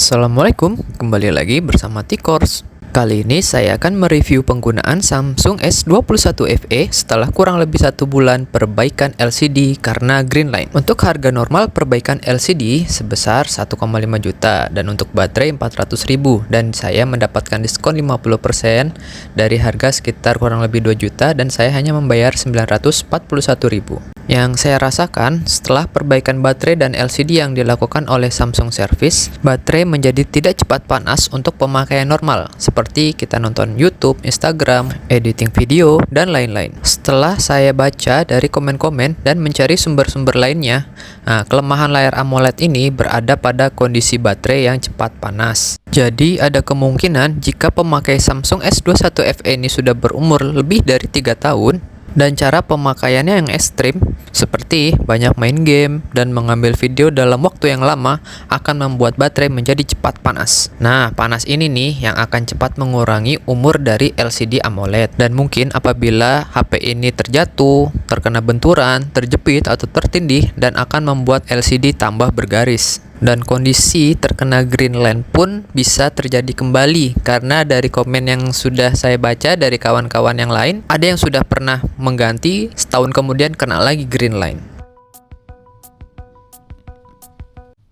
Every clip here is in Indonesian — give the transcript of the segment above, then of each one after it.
Assalamualaikum, kembali lagi bersama T-Course. Kali ini saya akan mereview penggunaan Samsung S21 FE setelah kurang lebih 1 bulan perbaikan LCD karena green line. Untuk harga normal perbaikan LCD sebesar 1,5 juta dan untuk baterai 400.000, dan saya mendapatkan diskon 50% dari harga sekitar kurang lebih 2 juta dan saya hanya membayar 941.000. Yang saya rasakan setelah perbaikan baterai dan LCD yang dilakukan oleh Samsung Service, baterai menjadi tidak cepat panas untuk pemakaian normal, seperti kita nonton YouTube, Instagram, editing video, dan lain-lain. Setelah saya baca dari komen-komen dan mencari sumber-sumber lainnya, kelemahan layar AMOLED ini berada pada kondisi baterai yang cepat panas. Jadi ada kemungkinan jika pemakai Samsung S21 FE ini sudah berumur lebih dari 3 tahun, dan cara pemakaiannya yang ekstrim, seperti banyak main game dan mengambil video dalam waktu yang lama, akan membuat baterai menjadi cepat panas. Nah, panas ini nih yang akan cepat mengurangi umur dari LCD AMOLED. Dan mungkin apabila HP ini terjatuh, terkena benturan, terjepit, atau tertindih, dan akan membuat LCD tambah bergaris. Dan kondisi terkena green line pun bisa terjadi kembali, karena dari komen yang sudah saya baca dari kawan-kawan yang lain, ada yang sudah pernah mengganti, setahun kemudian kena lagi green line.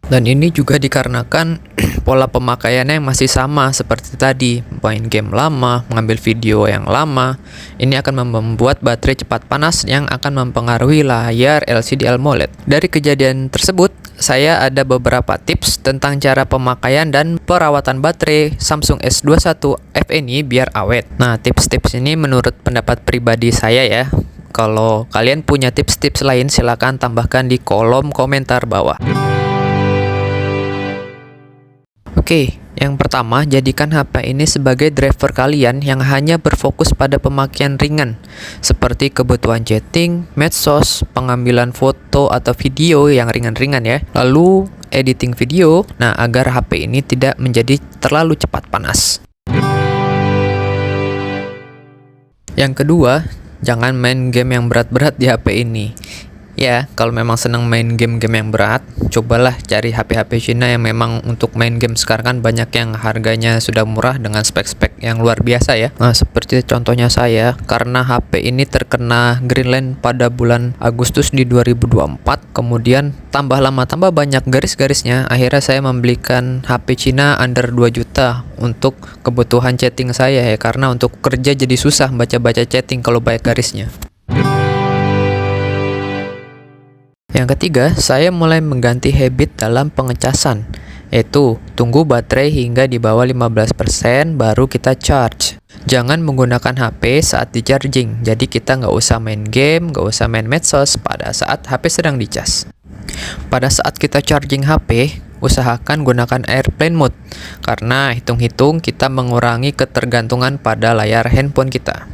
Dan ini juga dikarenakan pola pemakaiannya yang masih sama seperti tadi, main game lama, mengambil video yang lama. Ini akan membuat baterai cepat panas yang akan mempengaruhi layar LCD AMOLED. Dari kejadian tersebut, saya ada beberapa tips tentang cara pemakaian dan perawatan baterai Samsung S21 FE ini biar awet. Nah, tips-tips ini menurut pendapat pribadi saya ya. Kalau kalian punya tips-tips lain, silakan tambahkan di kolom komentar bawah. Oke, yang pertama, jadikan HP ini sebagai driver kalian yang hanya berfokus pada pemakaian ringan, seperti kebutuhan chatting, medsos, pengambilan foto atau video yang ringan-ringan ya, lalu editing video, agar HP ini tidak menjadi terlalu cepat panas. Yang kedua, jangan main game yang berat-berat di HP ini. Ya, kalau memang senang main game-game yang berat, cobalah cari HP-HP Cina yang memang untuk main game. Sekarang kan banyak yang harganya sudah murah dengan spek-spek yang luar biasa ya. Nah, seperti contohnya saya, karena HP ini terkena green line pada bulan Agustus di 2024, kemudian tambah lama tambah banyak garis-garisnya, akhirnya saya membelikan HP Cina under 2 juta untuk kebutuhan chatting saya ya, karena untuk kerja jadi susah baca-baca chatting kalau banyak garisnya. Yang ketiga, saya mulai mengganti habit dalam pengecasan, yaitu tunggu baterai hingga di bawah 15% baru kita charge. Jangan menggunakan HP saat di charging, jadi kita nggak usah main game, nggak usah main medsos pada saat HP sedang dicas. Pada saat kita charging HP, usahakan gunakan airplane mode, karena hitung-hitung kita mengurangi ketergantungan pada layar handphone kita.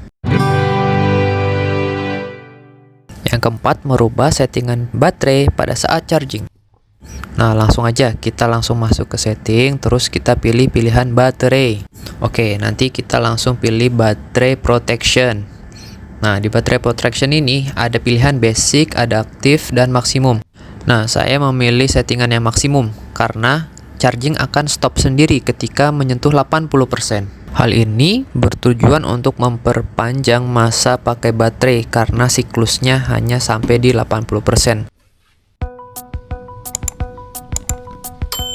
Yang keempat, merubah settingan baterai pada saat charging. Nah, langsung aja kita langsung masuk ke setting, terus kita pilih pilihan baterai. Oke, nanti kita langsung pilih baterai protection. Nah, di baterai protection ini ada pilihan basic, ada aktif, dan maksimum. Nah, saya memilih settingan yang maksimum karena charging akan stop sendiri ketika menyentuh 80%. Hal ini bertujuan untuk memperpanjang masa pakai baterai karena siklusnya hanya sampai di 80%.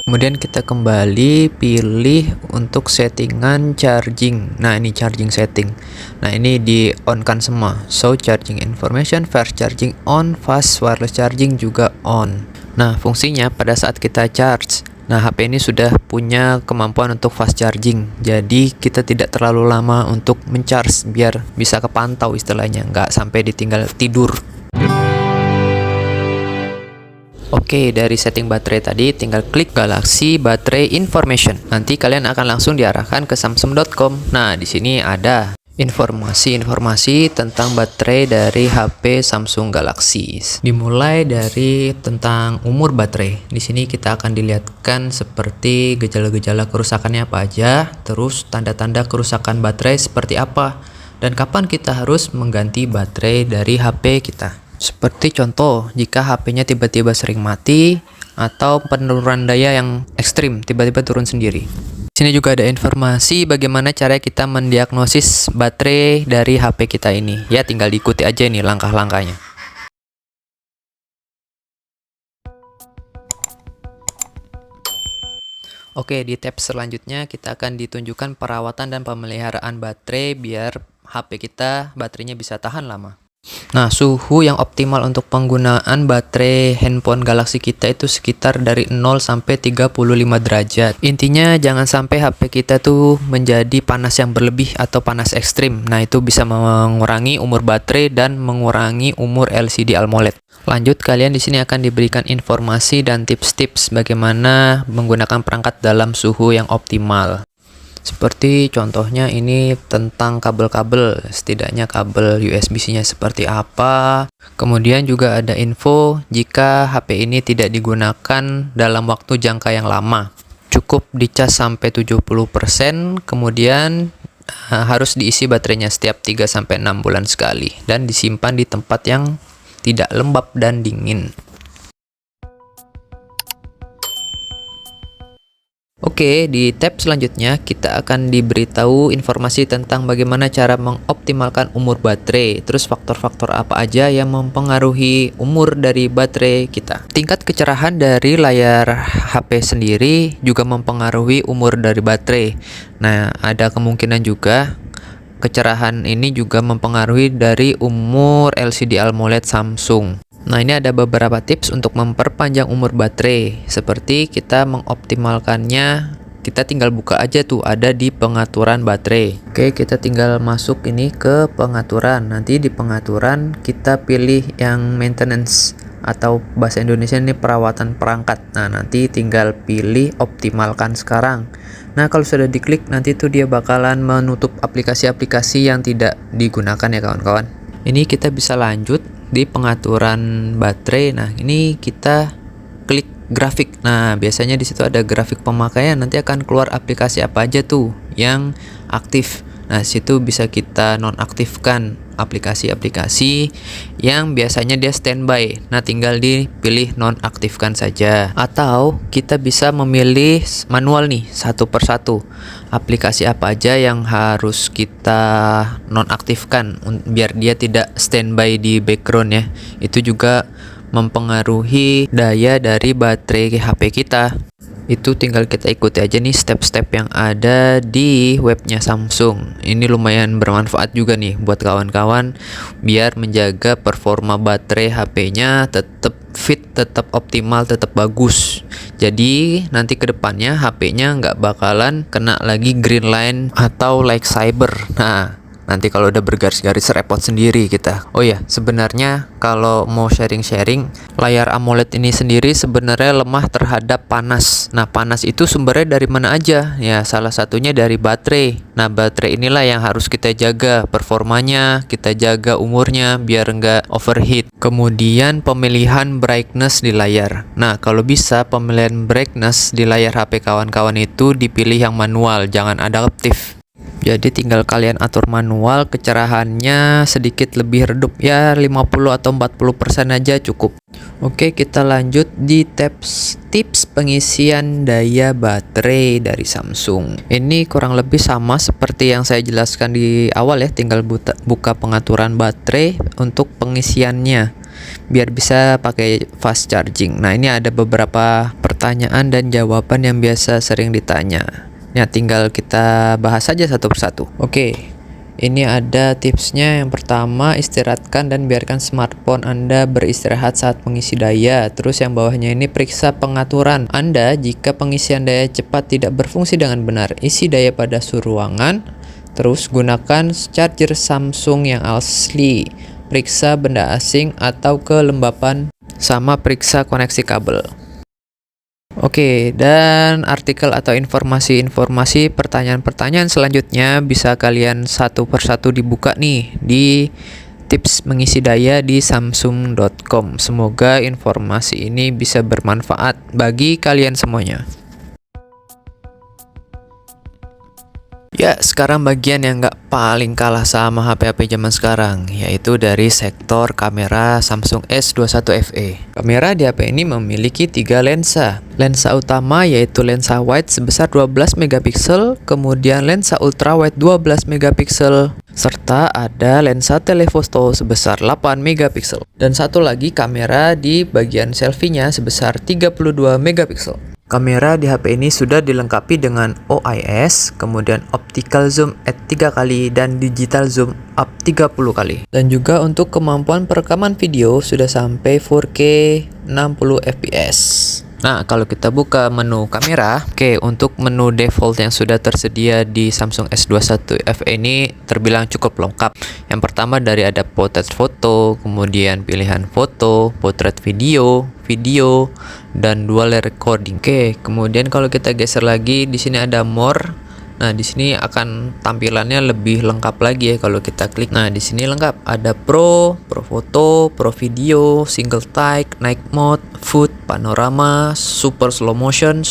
Kemudian kita kembali pilih untuk settingan charging. Nah, ini charging setting. Nah, ini di on kan semua. Show charging information, fast charging on, fast wireless charging juga on. Nah, fungsinya pada saat kita charge, HP ini sudah punya kemampuan untuk fast charging, jadi kita tidak terlalu lama untuk mencharge biar bisa kepantau istilahnya, nggak sampai ditinggal tidur. Oke, dari setting baterai tadi tinggal klik Galaxy Battery Information. Nanti kalian akan langsung diarahkan ke samsung.com. Nah, di sini ada informasi-informasi tentang baterai dari HP Samsung Galaxy. Dimulai dari tentang umur baterai. Di sini kita akan dilihatkan seperti gejala-gejala kerusakannya apa aja, terus tanda-tanda kerusakan baterai seperti apa, dan kapan kita harus mengganti baterai dari HP kita. Seperti contoh, jika HP-nya tiba-tiba sering mati, atau penurunan daya yang ekstrim, tiba-tiba turun sendiri. Sini juga ada informasi bagaimana cara kita mendiagnosis baterai dari HP kita ini. Ya, tinggal diikuti aja nih langkah-langkahnya. Oke, di tab selanjutnya kita akan ditunjukkan perawatan dan pemeliharaan baterai biar HP kita baterainya bisa tahan lama. Nah, suhu yang optimal untuk penggunaan baterai handphone Galaxy kita itu sekitar dari 0 sampai 35 derajat. Intinya jangan sampai HP kita tuh menjadi panas yang berlebih atau panas ekstrim. Nah, itu bisa mengurangi umur baterai dan mengurangi umur LCD AMOLED. Lanjut, kalian di sini akan diberikan informasi dan tips-tips bagaimana menggunakan perangkat dalam suhu yang optimal. Seperti contohnya ini tentang kabel-kabel, setidaknya kabel USB-C-nya seperti apa. Kemudian juga ada info jika HP ini tidak digunakan dalam waktu jangka yang lama. Cukup dicas sampai 70%, kemudian harus diisi baterainya setiap 3-6 bulan sekali dan disimpan di tempat yang tidak lembab dan dingin. Oke, di tab selanjutnya kita akan diberitahu informasi tentang bagaimana cara mengoptimalkan umur baterai. Terus faktor-faktor apa aja yang mempengaruhi umur dari baterai kita. Tingkat kecerahan dari layar HP sendiri juga mempengaruhi umur dari baterai. Nah, ada kemungkinan juga kecerahan ini juga mempengaruhi dari umur LCD AMOLED Samsung. Nah, ini ada beberapa tips untuk memperpanjang umur baterai. Seperti kita mengoptimalkannya, kita tinggal buka aja tuh, ada di pengaturan baterai. Oke, kita tinggal masuk ini ke pengaturan. Nanti di pengaturan kita pilih yang maintenance atau bahasa Indonesia ini perawatan perangkat. Nah, nanti tinggal pilih optimalkan sekarang. Nah, kalau sudah diklik nanti tuh dia bakalan menutup aplikasi-aplikasi yang tidak digunakan ya kawan-kawan. Ini kita bisa lanjut di pengaturan baterai. Nah, ini kita klik grafik. Nah, biasanya di situ ada grafik pemakaian, nanti akan keluar aplikasi apa aja tuh yang aktif. Nah, situ bisa kita nonaktifkan aplikasi-aplikasi yang biasanya dia standby. Nah, tinggal dipilih nonaktifkan saja. Atau kita bisa memilih manual nih, satu persatu. Aplikasi apa aja yang harus kita nonaktifkan biar dia tidak standby di background ya. Itu juga mempengaruhi daya dari baterai HP kita. Itu tinggal kita ikuti aja nih step-step yang ada di webnya Samsung. Ini lumayan bermanfaat juga nih buat kawan-kawan biar menjaga performa baterai HP-nya tetap fit, tetap optimal, tetap bagus. Jadi nanti kedepannya HP-nya nggak bakalan kena lagi green line atau like cyber. Nah, nanti kalau udah bergaris-garis repot sendiri kita. Oh ya, sebenarnya kalau mau sharing-sharing, layar AMOLED ini sendiri sebenarnya lemah terhadap panas. Nah, panas itu sumbernya dari mana aja? Ya, salah satunya dari baterai. Nah, baterai inilah yang harus kita jaga performanya, kita jaga umurnya biar nggak overheat. Kemudian pemilihan brightness di layar. Nah, kalau bisa pemilihan brightness di layar HP kawan-kawan itu dipilih yang manual, jangan adaptif. Jadi tinggal kalian atur manual, kecerahannya sedikit lebih redup ya, 50 atau 40% aja cukup. Oke, kita lanjut di tab tips pengisian daya baterai dari Samsung. Ini kurang lebih sama seperti yang saya jelaskan di awal ya, tinggal buka pengaturan baterai untuk pengisiannya biar bisa pakai fast charging. Nah, ini ada beberapa pertanyaan dan jawaban yang biasa sering ditanya. Ya, tinggal kita bahas saja satu persatu. Oke, ini ada tipsnya. Yang pertama, istirahatkan dan biarkan smartphone Anda beristirahat saat mengisi daya. Terus yang bawahnya ini periksa pengaturan Anda jika pengisian daya cepat tidak berfungsi dengan benar. Isi daya pada suhu ruangan. Terus gunakan charger Samsung yang asli. Periksa benda asing atau kelembapan, sama periksa koneksi kabel. Oke, dan artikel atau informasi-informasi pertanyaan-pertanyaan selanjutnya bisa kalian satu persatu dibuka nih di tips mengisi daya di samsung.com. Semoga informasi ini bisa bermanfaat bagi kalian semuanya. Ya, sekarang bagian yang nggak paling kalah sama HP-HP zaman sekarang, yaitu dari sektor kamera Samsung S21 FE. Kamera di HP ini memiliki 3 lensa. Lensa utama yaitu lensa wide sebesar 12 megapiksel, kemudian lensa ultra wide 12 megapiksel, serta ada lensa telefoto sebesar 8 megapiksel. Dan satu lagi kamera di bagian selfie-nya sebesar 32 megapiksel. Kamera di HP ini sudah dilengkapi dengan OIS, kemudian optical zoom at 3 kali dan digital zoom up 30 kali. Dan juga untuk kemampuan perekaman video sudah sampai 4K 60 fps. Nah, kalau kita buka menu kamera, oke, untuk menu default yang sudah tersedia di Samsung S21 FE ini terbilang cukup lengkap. Yang pertama dari ada portrait foto, kemudian pilihan foto, portrait video, dan dual recording. Oke, kemudian kalau kita geser lagi, di sini ada more. Nah, di sini akan tampilannya lebih lengkap lagi ya kalau kita klik. Nah, di sini lengkap ada Pro Foto, Pro Video, Single Take, Night Mode, Food, Panorama, Super Slow Motion,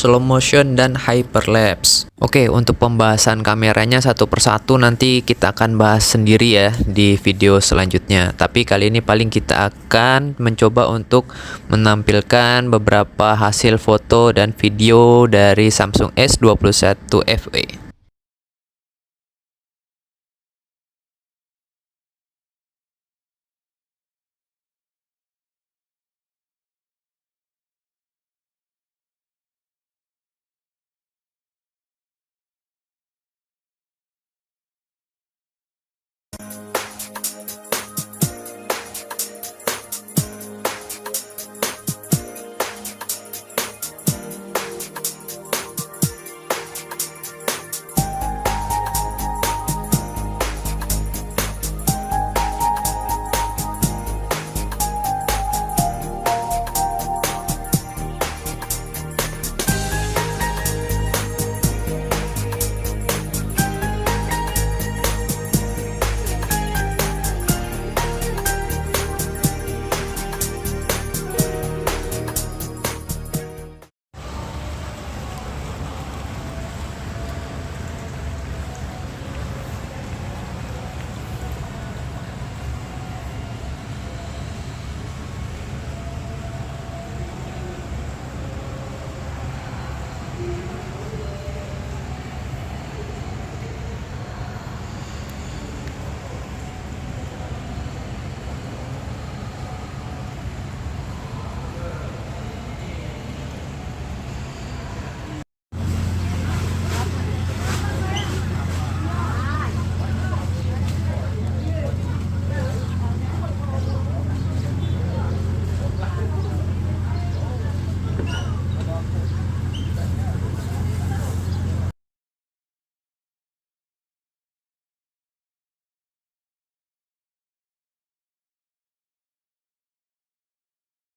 dan Hyperlapse. Oke, untuk pembahasan kameranya satu persatu nanti kita akan bahas sendiri ya di video selanjutnya. Tapi kali ini paling kita akan mencoba untuk menampilkan beberapa hasil foto dan video dari Samsung S21 FE.